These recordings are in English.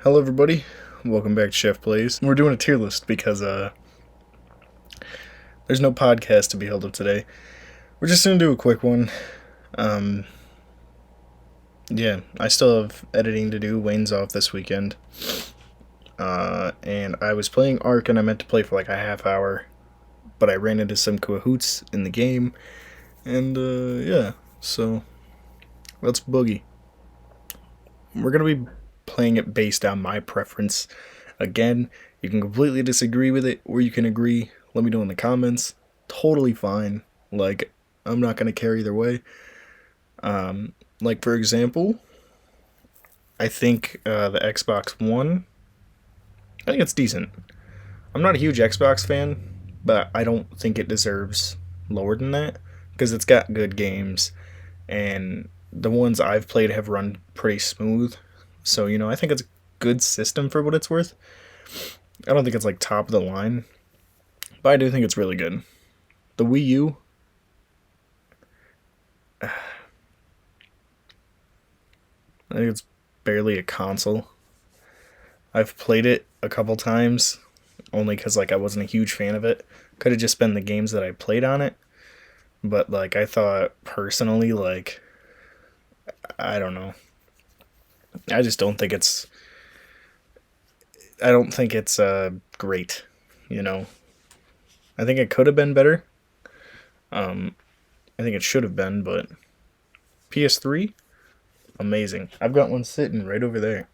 Hello everybody, welcome back to SheffPlays. We're doing a tier list because there's no podcast to be held up today. We're just going to do a quick one. Yeah, I still have editing to do. Wayne's off this weekend. And I was playing Ark and I meant to play for like a half hour, but I ran into some cahoots in the game. And yeah, so let's boogie. We're going to be playing it based on my preference. Again, you can completely disagree with it or you can agree. Let me know in the comments. Totally fine. Like, I'm not going to care either way. Like, for example, I think the Xbox One, I think it's decent. I'm not a huge Xbox fan, but I don't think it deserves lower than that because it's got good games and the ones I've played have run pretty smooth. So, I think it's a good system for what it's worth. I don't think it's like top of the line, but I do think it's really good. The Wii U, I think it's barely a console. I've played it a couple times, only because I wasn't a huge fan of it. Could have just been the games that I played on it, but I thought personally, I don't know. I just don't think it's. I don't think it's great. I think it could have been better. I think it should have been, but PS3, amazing. I've got one sitting right over there.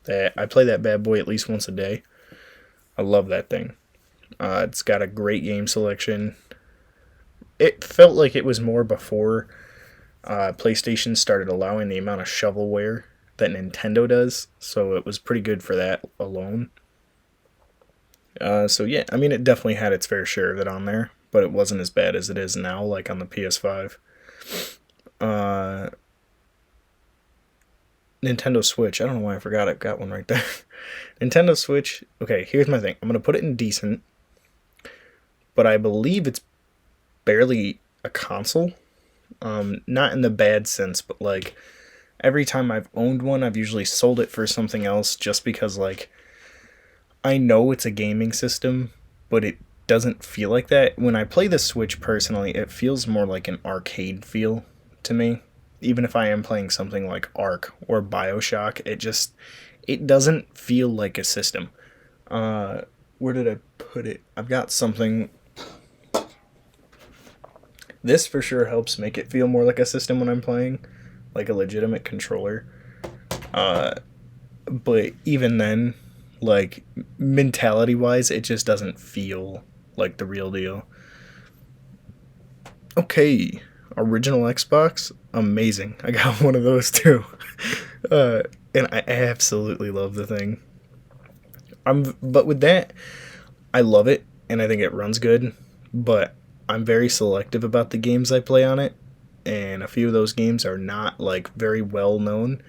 That I play that bad boy at least once a day. I love that thing. It's got a great game selection. It felt like it was more before PlayStation started allowing the amount of shovelware that Nintendo does, so it was pretty good for that alone. So yeah, I mean, it definitely had its fair share of it on there, but it wasn't as bad as it is now, like on the PS5. Nintendo Switch, I don't know why I forgot I've got one right there. Nintendo Switch, okay, here's my thing. I'm going to put it in decent, but I believe it's barely a console. Not in the bad sense, but every time I've owned one, I've usually sold it for something else just because I know it's a gaming system, but it doesn't feel like that. When I play the Switch personally, it feels more like an arcade feel to me. Even if I am playing something like Ark or BioShock, it doesn't feel like a system. Where did I put it? I've got something. This for sure helps make it feel more like a system when I'm playing, like a legitimate controller. But even then, mentality-wise, it just doesn't feel like the real deal. Okay, original Xbox, amazing. I got one of those too. And I absolutely love the thing. But with that, I love it, and I think it runs good, but I'm very selective about the games I play on it, and a few of those games are not very well known,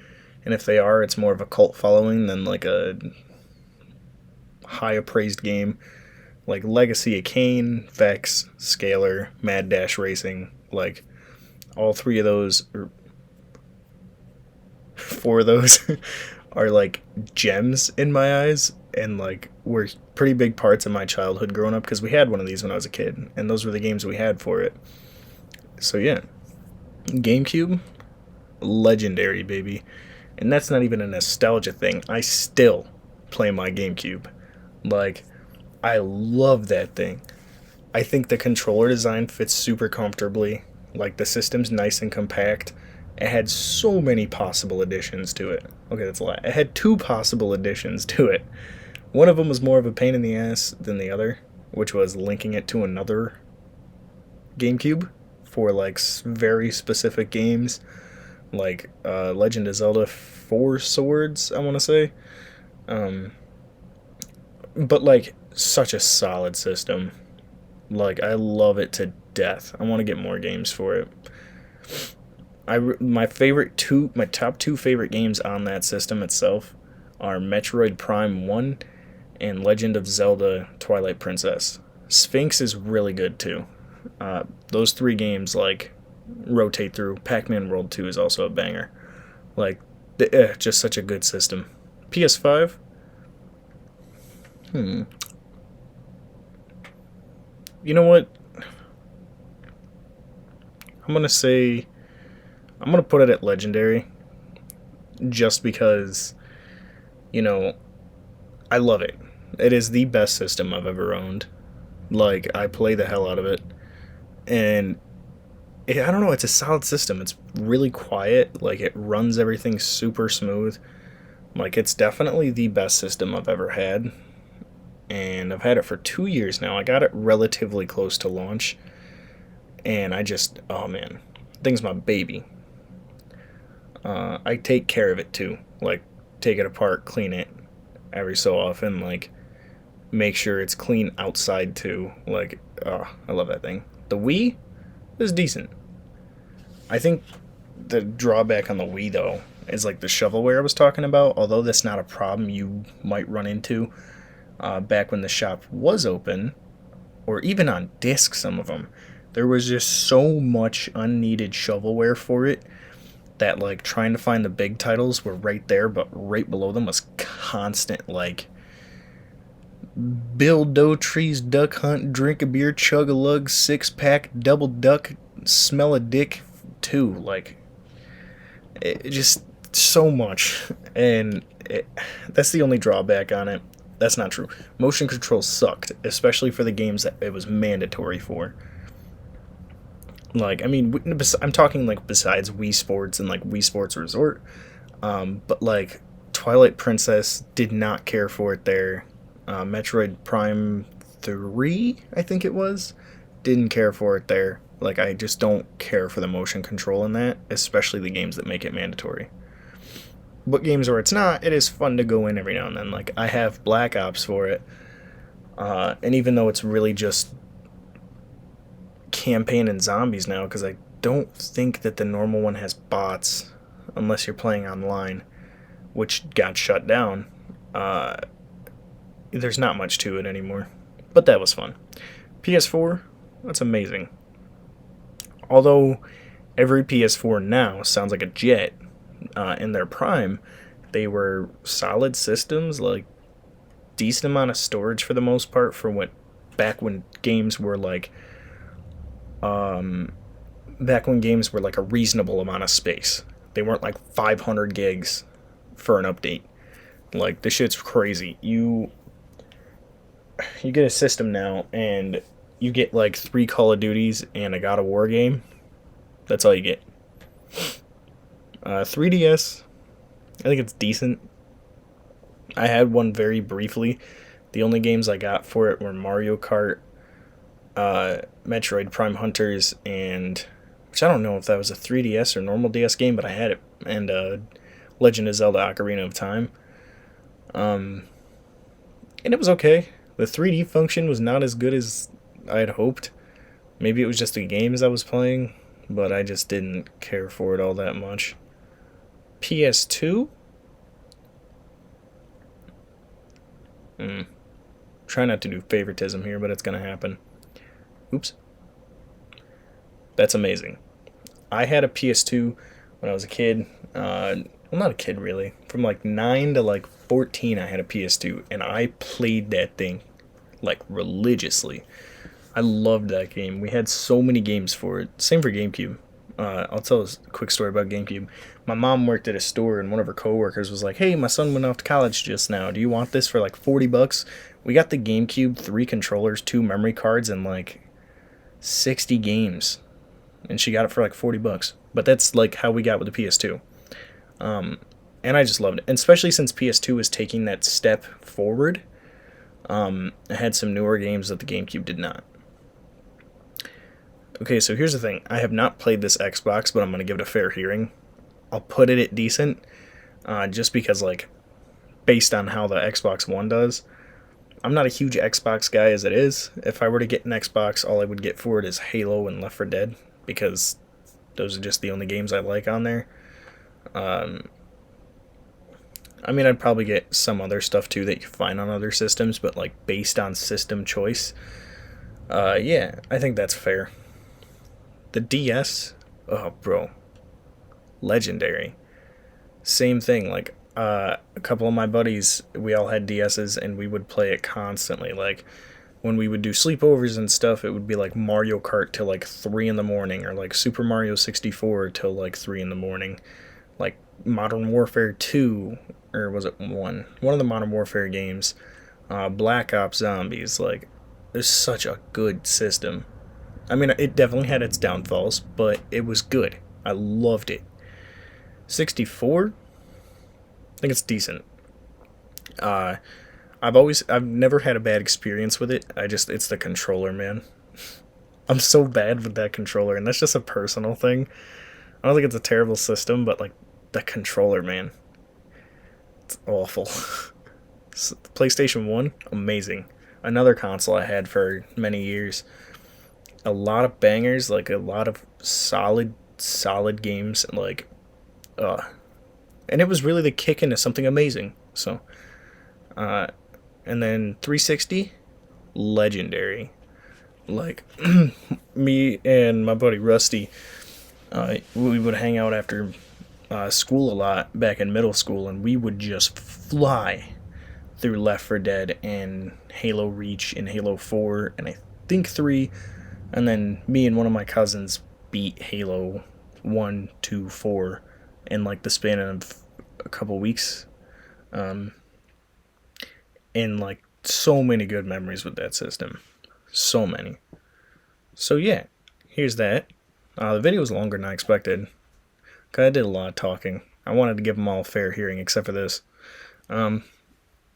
and if they are, it's more of a cult following than a high appraised game, like Legacy of Kain, Vex, Scalar, Mad Dash Racing. All three of those, or four of those, are gems in my eyes, and were pretty big parts of my childhood growing up because we had one of these when I was a kid, and those were the games we had for it. So yeah, GameCube, legendary, baby. And that's not even a nostalgia thing. I still play my GameCube. I love that thing. I think the controller design fits super comfortably. The system's nice and compact. It had so many possible additions to it. Okay, that's a lot. It had 2 possible additions to it. One of them was more of a pain in the ass than the other, which was linking it to another GameCube for very specific games, Legend of Zelda 4 Swords, I want to say. But such a solid system. I love it to death. I want to get more games for it. My top 2 favorite games on that system itself are Metroid Prime 1 and Legend of Zelda Twilight Princess. Sphinx is really good too. Those 3 games rotate through. Pac-Man World 2 is also a banger. Just such a good system. PS5. You know what? I'm gonna say I'm gonna put it at legendary, just because you know I love it. It is the best system I've ever owned. Like, I play the hell out of it, and I don't know. It's a solid system. It's really quiet. Like, it runs everything super smooth. Like, it's definitely the best system I've ever had, and I've had it for 2 years now. I got it relatively close to launch, and oh man, thing's my baby. I take care of it too. Like, take it apart, clean it every so often. Like, make sure it's clean outside too. Like, I love that thing. The Wii is decent. I think the drawback on the Wii though is like the shovelware I was talking about. Although that's not a problem you might run into back when the shop was open, or even on disc. Some of them, there was just so much unneeded shovelware for it that like trying to find the big titles were right there, but right below them was constant like build dough trees, duck hunt, drink a beer, chug a lug, 6-pack, double duck, smell a dick, too. Like, it just so much, and that's the only drawback on it. That's not true. Motion control sucked, especially for the games that it was mandatory for. Like, I mean, I'm talking like besides Wii Sports and like Wii Sports Resort, but like Twilight Princess did not care for it there. Metroid Prime 3, I think it was, didn't care for it there. Like, I just don't care for the motion control in that, especially the games that make it mandatory. But games where it's not, it is fun to go in every now and then. Like, I have Black Ops for it, and even though it's really just campaign and zombies now, because I don't think that the normal one has bots, unless you're playing online, which got shut down. There's not much to it anymore, but that was fun. PS4, that's amazing. Although every PS4 now sounds like a jet, in their prime, they were solid systems, like decent amount of storage for the most part for back when games were like a reasonable amount of space. They weren't like 500 gigs for an update. Like, this shit's crazy. You get a system now, and you get like 3 Call of Duties and a God of War game. That's all you get. 3DS, I think it's decent. I had one very briefly. The only games I got for it were Mario Kart, Metroid Prime Hunters, and which I don't know if that was a 3DS or normal DS game, but I had it, and Legend of Zelda Ocarina of Time. And it was okay. The 3D function was not as good as I had hoped. Maybe it was just the games I was playing, but I just didn't care for it all that much. PS2? Try not to do favoritism here, but it's gonna happen. Oops. That's amazing. I had a PS2 when I was a kid. Well, not a kid really. From like 9 to like 14, I had a PS2, and I played that thing like religiously. I loved that game. We had so many games for it. Same for GameCube. I'll tell a quick story about GameCube. My mom worked at a store, and one of her coworkers was like, "Hey, my son went off to college just now. Do you want this for like $40?" We got the GameCube, 3 controllers, 2 memory cards, and like 60 games. And she got it for like $40. But that's like how we got with the PS2. And I just loved it. And especially since PS2 was taking that step forward, it had some newer games that the GameCube did not. Okay, so here's the thing. I have not played this Xbox, but I'm going to give it a fair hearing. I'll put it at decent, just because, like, based on how the Xbox One does. I'm not a huge Xbox guy as it is. If I were to get an Xbox, all I would get for it is Halo and Left 4 Dead, because those are just the only games I like on there. I mean, I'd probably get some other stuff too that you can find on other systems, but like based on system choice, yeah, I think that's fair. The DS, oh bro, legendary. Same thing. Like, a couple of my buddies, we all had DSs and we would play it constantly. Like when we would do sleepovers and stuff, it would be like Mario Kart till like 3 in the morning, or like Super Mario 64 till like 3 in the morning. Like Modern Warfare 2, or was it 1? One of the Modern Warfare games. Black Ops Zombies. Like, it's such a good system. I mean, it definitely had its downfalls, but it was good. I loved it. 64? I think it's decent. Uh, I've never had a bad experience with it. It's the controller, man. I'm so bad with that controller, and that's just a personal thing. I don't think it's a terrible system, but like the controller, man, it's awful. PlayStation 1, amazing. Another console I had for many years. A lot of bangers, like a lot of solid games, like, uh, and it was really the kick into something amazing. So, uh, and then 360, legendary. Like, me and my buddy Rusty, we would hang out after school a lot back in middle school, and we would just fly through Left 4 Dead and Halo Reach and Halo 4 and I think 3, and then me and one of my cousins beat Halo 1, 2, 4 in like the span of a couple weeks. And like so many good memories with that system. So many. So yeah, here's that. The video was longer than I expected, because I did a lot of talking. I wanted to give them all a fair hearing, except for this.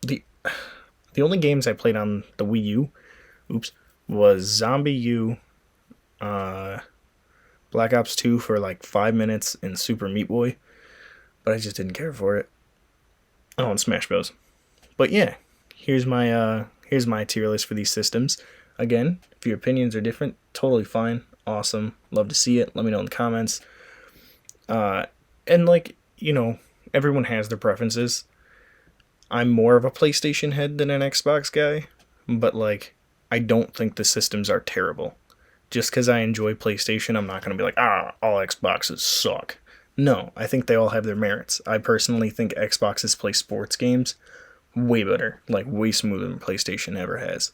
The only games I played on the Wii U, was Zombie U, Black Ops 2 for like 5 minutes, and Super Meat Boy, but I just didn't care for it. Oh, and Smash Bros. But yeah, here's my tier list for these systems. Again, if your opinions are different, totally fine, awesome, love to see it. Let me know in the comments. And like, everyone has their preferences. I'm more of a PlayStation head than an Xbox guy, but like, I don't think the systems are terrible. Just because I enjoy PlayStation, I'm not going to be like, all Xboxes suck. No, I think they all have their merits. I personally think Xboxes play sports games way better, like way smoother than PlayStation ever has.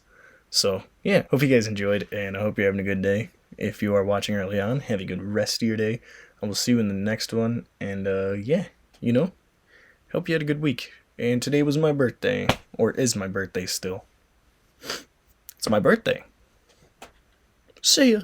So, yeah, hope you guys enjoyed, and I hope you're having a good day. If you are watching early on, have a good rest of your day. I will see you in the next one, and yeah, hope you had a good week. And today was my birthday, or is my birthday still. It's my birthday. See ya.